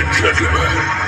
and gentlemen,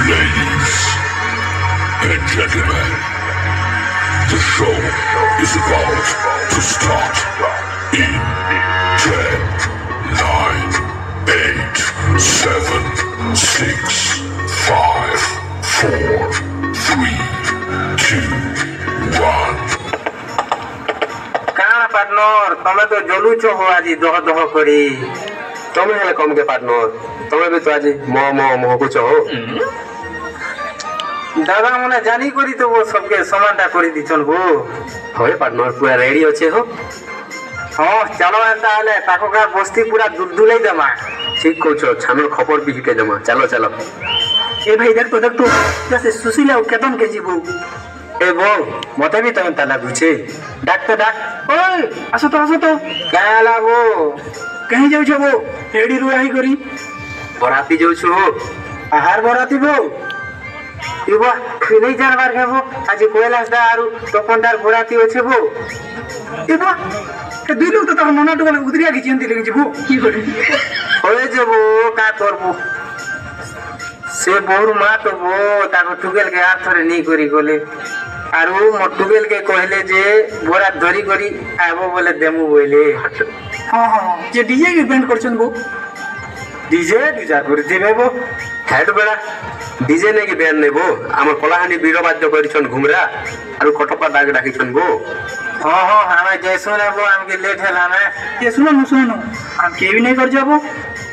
ladies and gentlemen, the show is about to start in 10, 9, 8, 7, 6, 5, 4, 3, 2, 1. କାଣା partner ତମେ ତ ଜଲୁଛ ହୋ ଆଜି ଦହ ଦହ କରି ତମେ ହେଲେ କମକେ ପାର୍ଟନର ତମେ ବି ତ ଆଜି ମହକୁଛ ହୋ ଦାଦା ମାନେ ଜାনি করি তো সবকে সমানটা করে দিছন গো হয় পার্টনার পুরা রেডি আছে হো হ্যাঁ চলো এন্তা হলে তাককা বস্তি পুরা দুলদুলাই দেমা ঠিক কইছো ছানোর খবর বি হিকে দেমা চলো চলো এ ভাই দেখ তো जैसे सुशीला केतन के जीबू ए बो मते भी तमन ताला गुछे डाक तो डाक ओए असो तो क्या लागो कहीं जाउ छबो रेडी रुआही करी बराती जाउ छु आहार बराती बो इबा नहीं जानबार के वो आज कोयलास दा आरु तपनदार बराती होछे बो इबा के दुई लोग तो तोर मना टोले उदरिया की चिंती लगी छबो की करे होय जबो का करबो से बोर मा तो वो ताको टुगेल के हाथ थरे नहीं करी गोले आरु मटुगेल के कहले जे बोरा धरी करी आबो बोले देमु बोले हां जे डीजे के बैंड करछन बो डीजे डीजा कर दिबे बो हेड बेड़ा डीजे ने के बैंड ने बो हमर कलाहानी बीरबाद्य करिछन घुमरा आरु कटपा डाग डाकिछन बो हां हमें जैसो ने बो हमके लेट हैला ना ये सुनो हम के भी नहीं कर जाबो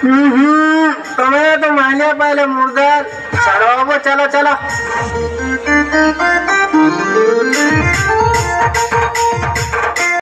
तुम्हें तो मानिया पहले मुर्दा चलो बो चलो